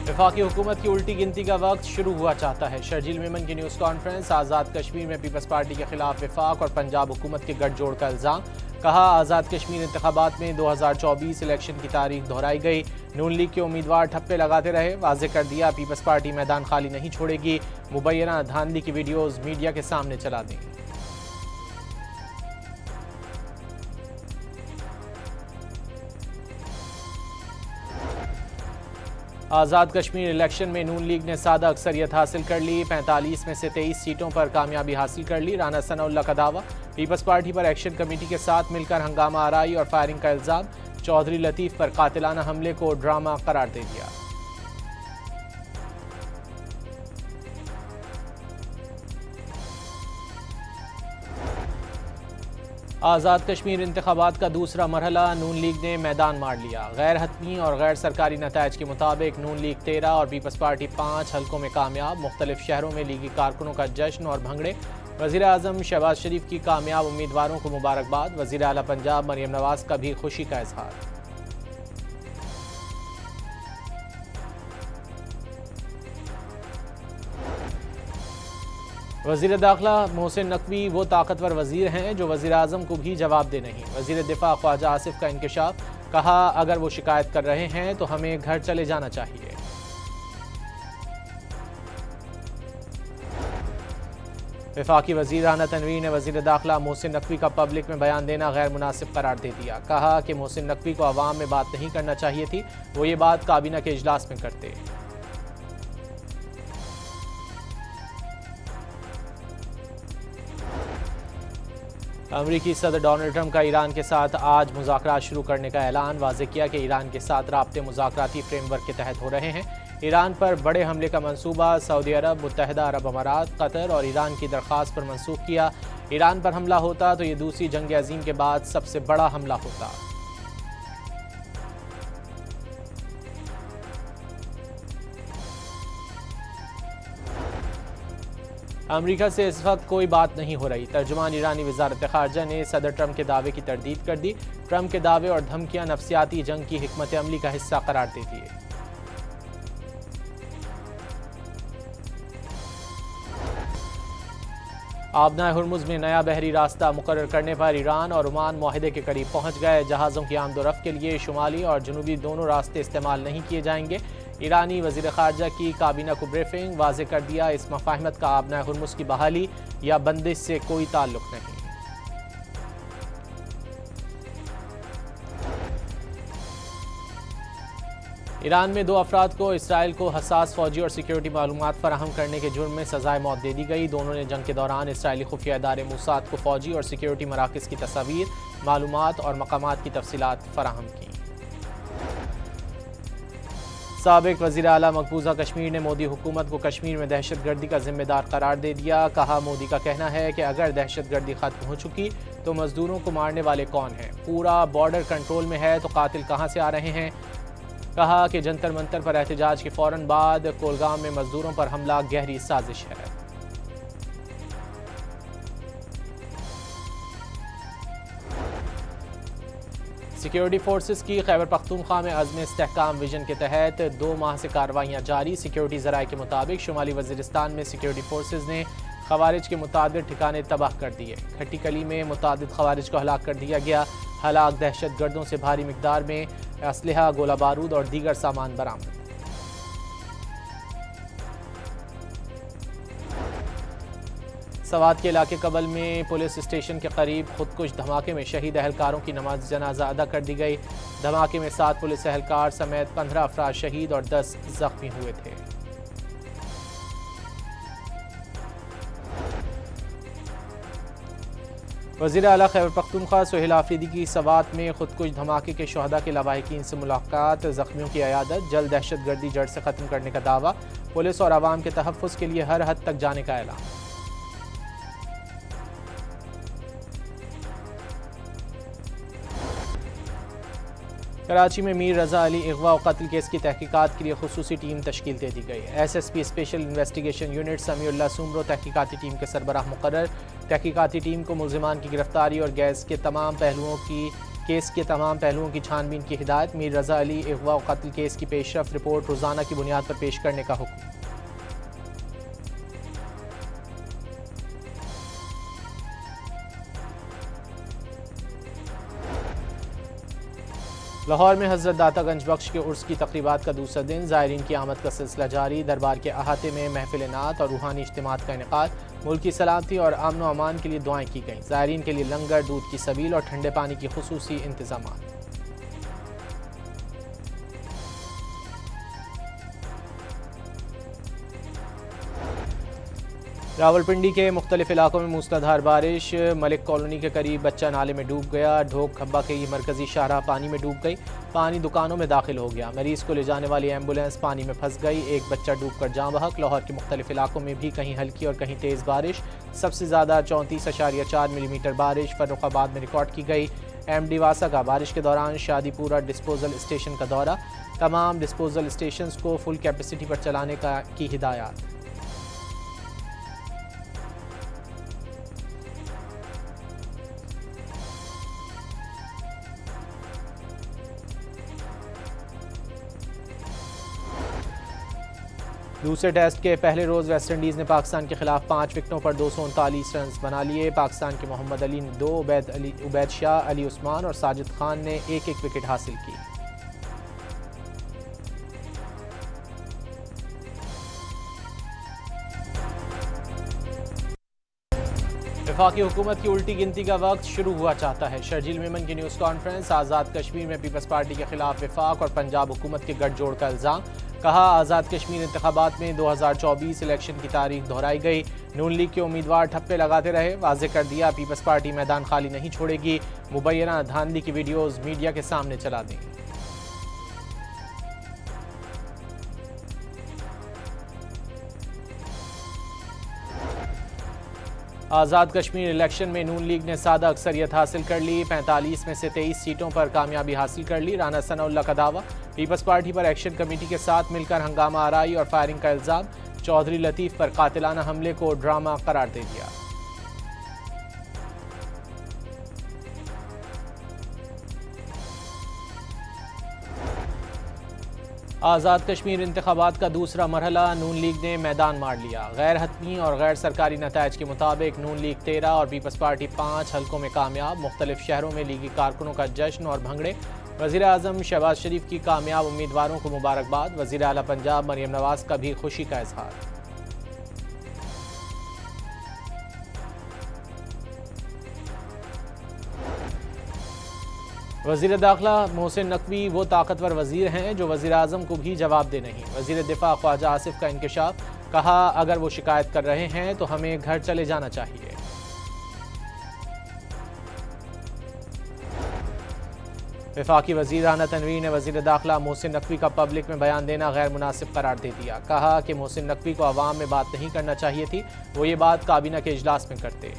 वफाकी हुकूमत की उल्टी गिनती का वक्त शुरू हुआ चाहता है। शर्जील मेमन की न्यूज़ कॉन्फ्रेंस। आज़ाद कश्मीर में पीपल्स पार्टी के खिलाफ वफाक और पंजाब हुकूमत के गठजोड़ का इल्ज़ाम। कहा, आज़ाद कश्मीर इंतखाबात में 2024 इलेक्शन की तारीख दोहराई गई। नून लीग के उम्मीदवार ठप्पे लगाते रहे। वाज़ेह कर दिया, पीपल्स पार्टी मैदान खाली नहीं छोड़ेगी। मुबैना धांधली की वीडियोज़ मीडिया के सामने चला देंगी। आज़ाद कश्मीर इलेक्शन में नून लीग ने सादा अक्सरियत हासिल कर ली। 45 में से 23 सीटों पर कामयाबी हासिल कर ली। राना सनाउल्लाह का दावा, पीपल्स पार्टी पर एक्शन कमेटी के साथ मिलकर हंगामा आराई और फायरिंग का इल्ज़ाम। चौधरी लतीफ़ पर कातिलाना हमले को ड्रामा करार दे दिया। आज़ाद कश्मीर इंतखाबात का दूसरा मरहला, नून लीग ने मैदान मार लिया। गैर हतमी और गैर सरकारी नतायज के मुताबिक नून लीग 13 और पीपल्स पार्टी 5 हल्कों में कामयाब। मुख्तलिफ शहरों में लीगी कारकुनों का जश्न और भंगड़े। वज़ीर आज़म शहबाज शरीफ की कामयाब उम्मीदवारों को मुबारकबाद। वज़ीर आला पंजाब मरियम नवाज का भी खुशी का इजहार। वज़ीर दाखिला मोहसिन नकवी वो ताकतवर वज़ीर हैं जो वज़ीर आज़म को भी जवाब दे नहीं। वज़ीर दिफा ख्वाजा आसिफ का इंकशाफ। कहा, अगर वो शिकायत कर रहे हैं तो हमें घर चले जाना चाहिए। वफाकी वज़ीर राना तनवीर ने वज़ीर दाखिला मोहसिन नकवी का पब्लिक में बयान देना गैर मुनासिब करार दे दिया। कहा कि मोहसिन नकवी को अवाम में बात नहीं करना चाहिए थी, वो ये बात काबीना के इजलास में करते। अमरीकी सदर डोनाल्ड ट्रंप का ईरान के साथ आज मुज़ाकरात शुरू करने का ऐलान। वाज़ेह किया कि ईरान के साथ राब्ते मुज़ाकराती फ्रेमवर्क के तहत हो रहे हैं। ईरान पर बड़े हमले का मंसूबा सऊदी अरब, मुत्तहिदा अरब अमारात, कतर और ईरान की दरख्वास्त पर मनसूख किया। ईरान पर हमला होता तो ये दूसरी जंग अज़ीम के बाद सबसे बड़ा हमला होता। अमेरिका से इस वक्त कोई बात नहीं हो रही। तर्जुमान ईरानी वज़ारत ख़ारजा ने सदर ट्रंप के दावे की तरदीद कर दी। ट्रंप के दावे और धमकियां नफ्सियाती जंग की हिकमत अमली का हिस्सा करार देती है। आबनाए हुर्मुज़ में नया बहरी रास्ता मुकर्रर करने पर ईरान और ओमान मुआहदे के करीब पहुंच गए। जहाज़ों की आमदोरफ्त के लिए शुमाली और जनूबी दोनों रास्ते इस्तेमाल नहीं किए जाएंगे। ईरानी वज़ीर ख़ारजा की काबीना को ब्रीफिंग। वाज़ेह कर दिया, इस मफ़ाहिमत का आबनाए हुर्मुज़ की बहाली या बंदिश से कोई ताल्लुक नहीं। ईरान में 2 अफराद को इसराइल को हसास फौजी और सिक्योरिटी मालूमात फराहम करने के जुर्म में सजाए मौत दे दी गई। दोनों ने जंग के दौरान इसराइली खुफिया इदारे मोसाद को फौजी और सिक्योरिटी मराकज़ की तस्वीर, मालूमात और मकामात की तफसीलात फराहम की। साबिक वज़ीर आला मकबूजा कश्मीर ने मोदी हुकूमत को कश्मीर में दहशतगर्दी का जिम्मेदार करार दे दिया। कहा, मोदी का कहना है कि अगर दहशतगर्दी खत्म हो चुकी तो मजदूरों को मारने वाले कौन हैं? पूरा बॉर्डर कंट्रोल में है तो कातिल कहाँ से आ रहे हैं? कहा कि जंतर मंतर पर एहतजाज के फौरन बाद कोलगाम में मजदूरों पर हमला गहरी साजिश है। सिक्योरिटी फोर्सेस की खैबर पख्तूनख्वा में अज़्म इस्तेहकाम विजन के तहत 2 माह से कार्रवाइयाँ जारी। सिक्योरिटी ज़राए के मुताबिक शुमाली वज़ीरिस्तान में सिक्योरिटी फोर्सेस ने खवारिज के मुतादिद ठिकाने तबाह कर दिए। खट्टी कली में मुतादिद खवारिज को हलाक कर दिया गया। हलाक दहशत गर्दों से भारी मिकदार में असलहा, गोला बारूद और दीगर सामान बरामद। सवात के इलाके कबल में पुलिस स्टेशन के करीब खुदकुश धमाके में शहीद एहलकारों की नमाज जनाजा अदा कर दी गई। धमाके में 7 पुलिस एहलकार समेत 15 अफराद शहीद और 10 जख्मी हुए थे। वज़ीर आला खैबर पख्तूनख्वा सुहेल आफरीदी की सवात में खुदकुश धमाके के शुहदा के लवाहिकीन से मुलाकात। जख्मियों की अयादत। जल्द दहशतगर्दी जड़ से ख़त्म करने का दावा। पुलिस और आवाम के तहफ़्फ़ुज़ के लिए हर हद तक जाने का ऐलान। कराची में मीर रज़ा अली अगवा और कत्ल केस की तहकीकात के लिए खुसूसी टीम तश्कील दे दी गई। SSP special investigation unit Samiullah Soomro तहकीकाती टीम के सरबराह मुकर्रर। तहकीकाती टीम को मुल्ज़िमान की गिरफ्तारी और गैस के तमाम पहलुओं की केस के तमाम पहलुओं की छानबीन की हिदायत। मीर रजा अली अगवा और कत्ल केस की पेशरफ रिपोर्ट रोजाना की बुनियाद पर पेश करने का हुक्म। लाहौर में हजरत दातागंज बख्श के उर्स की तकरीबात का दूसरा दिन, ज़ायरीन की आमद का सिलसिला जारी। दरबार के अहाते में महफिल नात और रूहानी इज्तिमात का इनेकाद। मुल्क की सलामती और अमन व अमान के लिए दुआएं की गईं। ज़ायरीन के लिए लंगर, दूध की सबील और ठंडे पानी की खुसूसी इंतजामात। रावलपिंडी के मुख्तलिफ इलाकों में मूसलाधार बारिश। मलिक कॉलोनी के करीब बच्चा नाले में डूब गया। ढोक खब्बा के मरकजी शाहराह पानी में डूब गई। पानी दुकानों में दाखिल हो गया। मरीज को ले जाने वाली एम्बुलेंस पानी में फंस गई। एक बच्चा डूबकर जाँ बहक। लाहौर के मुख्तलिफ इलाकों में भी कहीं हल्की और कहीं तेज़ बारिश। सबसे ज़्यादा 34.4 मिलीमीटर बारिश फर्रुखाबाद में रिकॉर्ड की गई। MD वासा का बारिश के दौरान शादीपुरा डिस्पोजल स्टेशन का दौरा। तमाम डिस्पोजल स्टेशन को फुल कैपेसिटी पर चलाने की हिदायत। दूसरे टेस्ट के पहले रोज़ वेस्टइंडीज़ ने पाकिस्तान के खिलाफ 5 विकेटों पर 239 रन बना लिए। पाकिस्तान के मोहम्मद अली ने 2, उबैद शाह, अली उस्मान और साजिद खान ने एक एक विकेट हासिल की। वफाकी हुकूमत की उल्टी गिनती का वक्त शुरू हुआ चाहता है। शर्जील मेमन की न्यूज़ कॉन्फ्रेंस। आज़ाद कश्मीर में पीपल्स पार्टी के खिलाफ वफाक और पंजाब हुकूमत के गठजोड़ का इल्ज़ाम। कहा, आज़ाद कश्मीर इंतखाबात में 2024 इलेक्शन की तारीख दोहराई गई। नून लीग के उम्मीदवार ठप्पे लगाते रहे। वाज़े कर दिया, पीपल्स पार्टी मैदान खाली नहीं छोड़ेगी। मुबैना धांधली की वीडियोज़ मीडिया के सामने चला देंगी। आज़ाद कश्मीर इलेक्शन में नून लीग ने सादा अक्सरियत हासिल कर ली। 45 में से 23 सीटों पर कामयाबी हासिल कर ली। राना सनाउल्लाह का दावा। पीपल्स पार्टी पर एक्शन कमेटी के साथ मिलकर हंगामा आराई और फायरिंग का इल्ज़ाम। चौधरी लतीफ़ पर कातिलाना हमले को ड्रामा करार दे दिया। आज़ाद कश्मीर इंतखाबात का दूसरा मरहला। नून लीग ने मैदान मार लिया। गैर हतमी और गैर सरकारी नतायज के मुताबिक नून लीग 13 और पीपल्स पार्टी 5 हल्कों में कामयाब। मुख्तलिफ शहरों में लीगी कारकुनों का जश्न और भंगड़े। वज़ीर आज़म शहबाज शरीफ की कामयाब उम्मीदवारों को मुबारकबाद। वज़ीर आला पंजाब मरियम नवाज का भी खुशी का इजहार। वज़ीर दाखिला मोहसिन नकवी वो ताकतवर वज़ीर हैं जो वज़ीर आज़म को भी जवाब दे नहीं। वज़ीर दिफा ख्वाजा आसिफ का इंकशाफ। कहा, अगर वो शिकायत कर रहे हैं तो हमें घर चले जाना चाहिए। वफाकी वज़ीर राना तनवीर ने वज़ीर दाखिला मोहसिन नकवी का पब्लिक में बयान देना गैर मुनासिब करार दे दिया। कहा कि मोहसिन नकवी को अवाम में बात नहीं करना चाहिए थी, वो ये बात काबीना के इजलास में करते।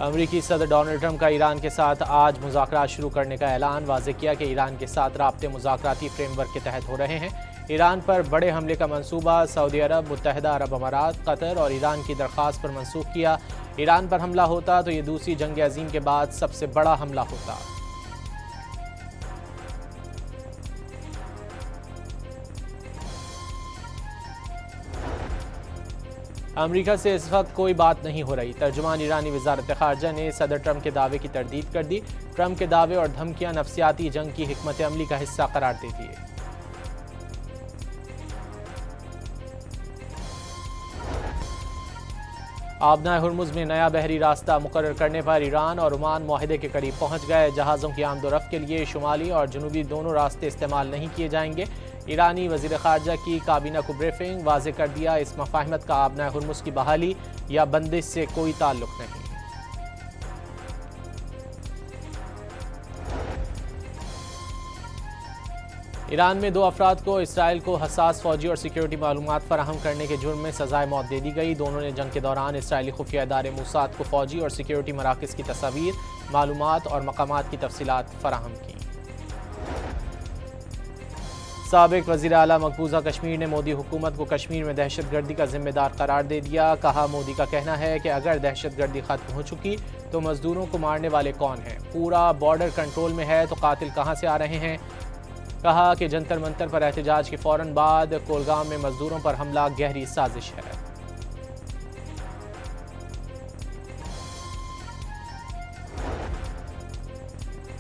अमरीकी सदर डोनाल्ड ट्रंप का ईरान के साथ आज मुज़ाकरात शुरू करने का ऐलान। वाज़े किया कि ईरान के साथ राब्ते मुज़ाकराती फ्रेमवर्क के तहत हो रहे हैं। ईरान पर बड़े हमले का मंसूबा सऊदी अरब, मुत्तहिदा अरब अमारात, कतर और ईरान की दरख्वास्त पर मनसूख किया। ईरान पर हमला होता तो ये दूसरी जंग अज़ीम के बाद सबसे बड़ा हमला होता। अमेरिका से इस वक्त कोई बात नहीं हो रही। तर्जुमान ईरानी वज़ारत ख़ारजा ने सदर ट्रंप के दावे की तरदीद कर दी। ट्रंप के दावे और धमकियां नफ्सियाती जंग की हिकमत अमली का हिस्सा करार देती है। आबनाए हुर्मुज़ में नया बहरी रास्ता मुकर्रर करने पर ईरान और ओमान मुआहदे के करीब पहुंच गए। जहाज़ों की आमदोरफ्त के लिए शुमाली और जनूबी दोनों रास्ते इस्तेमाल नहीं किए जाएंगे। ईरानी वज़ीर ख़ारजा की काबीना को ब्रीफिंग। वाज़े कर दिया, इस मफ़ाहिमत का आबनाए हुर्मुज़ की बहाली या बंदिश से कोई ताल्लुक़ नहीं। ईरान में 2 अफराद को इसराइल को हसास फ़ौजी और सिक्योरिटी मालूमात फराहम करने के जुर्म में सज़ाए मौत दे दी गई। दोनों ने जंग के दौरान इसराइली खुफिया इदारे मोसाद को फ़ौजी और सिक्योरिटी मराकज़ की तस्वीर, मालूमात और मकामात की तफसीलात फराहम की। साबिक वज़ीर आला मकबूजा कश्मीर ने मोदी हुकूमत को कश्मीर में दहशतगर्दी का जिम्मेदार करार दे दिया। कहा, मोदी का कहना है कि अगर दहशतगर्दी खत्म हो चुकी तो मजदूरों को मारने वाले कौन हैं? पूरा बॉर्डर कंट्रोल में है तो कातिल कहां से आ रहे हैं? कहा कि जंतर मंतर पर एहतजाज के फौरन बाद कोलगाम में मजदूरों पर हमला गहरी साजिश है।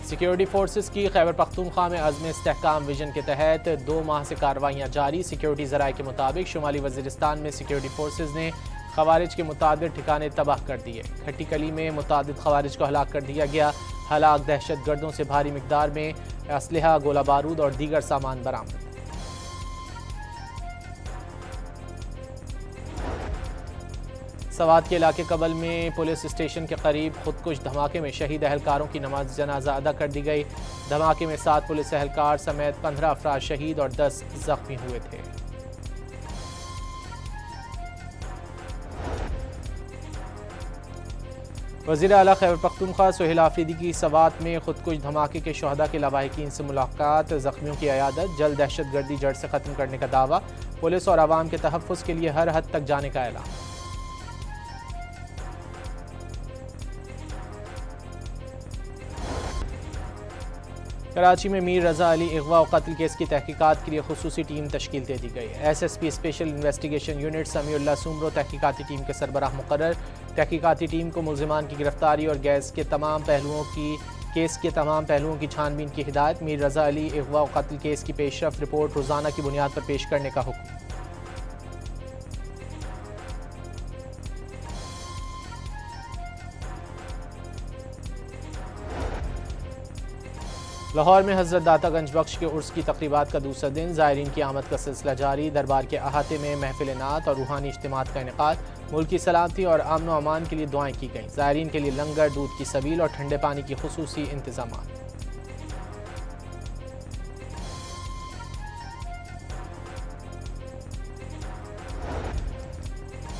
सिक्योरिटी फोर्सेस की खैबर पख्तूनख्वा में अज़्म इस्तेहकाम विजन के तहत 2 माह से कार्रवाइयाँ जारी। सिक्योरिटी ज़राए के मुताबिक शुमाली वज़ीरिस्तान में सिक्योरिटी फोर्सेस ने खवारिज के मुतादिद ठिकाने तबाह कर दिए। खट्टी कली में मुतादिद खवारिज को हलाक कर दिया गया। हलाक दहशत गर्दों से भारी मिकदार में असलहा, गोला बारूद और दीगर सामान बरामद। सवात के इलाके कबल में पुलिस स्टेशन के करीब खुदकुश धमाके में शहीद अहलकारों की नमाज जनाजा अदा कर दी गई। धमाके में 7 पुलिस अहलकार समेत 15 अफराद शहीद और 10 जख्मी हुए थे। वज़ीर आला खैबर पख्तूनख्वा सोहेल आफरीदी की सवात में खुदकुश धमाके के शहदा के लवाहिकीन से मुलाकात, जख्मियों की अयादत, जल्द दहशतगर्दी जड़ से ख़त्म करने का दावा, पुलिस और आवाम के तहफ़्फ़ुज़ के लिए हर हद तक जाने का ऐलान। कराची में मीर रज़ा अली अगवा और कत्ल केस की तहकीकात के लिए खुसूसी टीम तश्कील दे दी गई। SSP special investigation unit Samiullah Soomro तहकीकाती टीम के सरबराह मुकर्रर। तहकीकाती टीम को मुल्ज़िमान की गिरफ्तारी और केस के तमाम पहलुओं की छानबीन की हिदायत। मीर रज़ा अली अगवा और कत्ल केस की पेशरफ रिपोर्ट रोज़ाना की बुनियाद पर पेश करने का हुक्म। लाहौर में हज़रत दातागंज बख्श के उर्स की तकरीबात का दूसरा दिन, ज़ायरीन की आमद का सिलसिला जारी। दरबार के अहाते में महफिल नात और रूहानी इज्तिमात का इनेकाद। मुल्क की सलामती और अमन व अमान के लिए दुआएं की गईं। ज़ायरीन के लिए लंगर, दूध की सबील और ठंडे पानी की खुसूसी इंतजामात।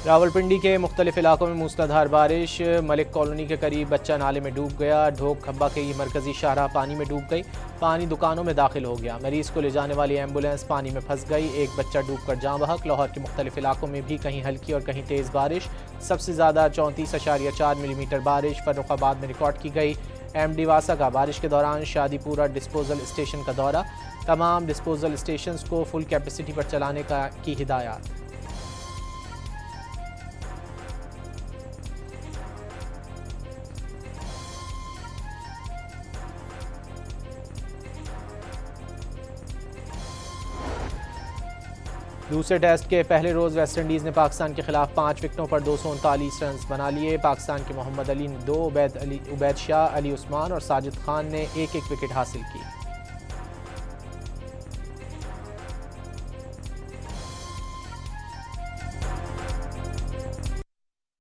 रावलपिंडी के मुख्तलिफ इलाकों में मूसलाधार बारिश। मलिक कॉलोनी के करीब बच्चा नाले में डूब गया। ढोक खब्बा के मरकजी शाहराह पानी में डूब गई। पानी दुकानों में दाखिल हो गया। मरीज को ले जाने वाली एम्बुलेंस पानी में फंस गई। एक बच्चा डूबकर जाँ बहक। लाहौर के मुख्तलिफ इलाकों में भी कहीं हल्की और कहीं तेज़ बारिश। सबसे ज़्यादा 34.4 मिलीमीटर बारिश फर्रुखाबाद में रिकॉर्ड की गई। MD वासा का बारिश के दौरान शादीपुरा डिस्पोजल स्टेशन का दौरा। तमाम डिस्पोजल स्टेशन को फुल कैपेसिटी पर चलाने की हिदायत। दूसरे टेस्ट के पहले रोज़ वेस्टइंडीज़ ने पाकिस्तान के खिलाफ 5 विकेटों पर 239 रन बना लिए। पाकिस्तान के मोहम्मद अली ने 2, उबैद शाह, अली उस्मान और साजिद खान ने 1-1 विकेट हासिल की।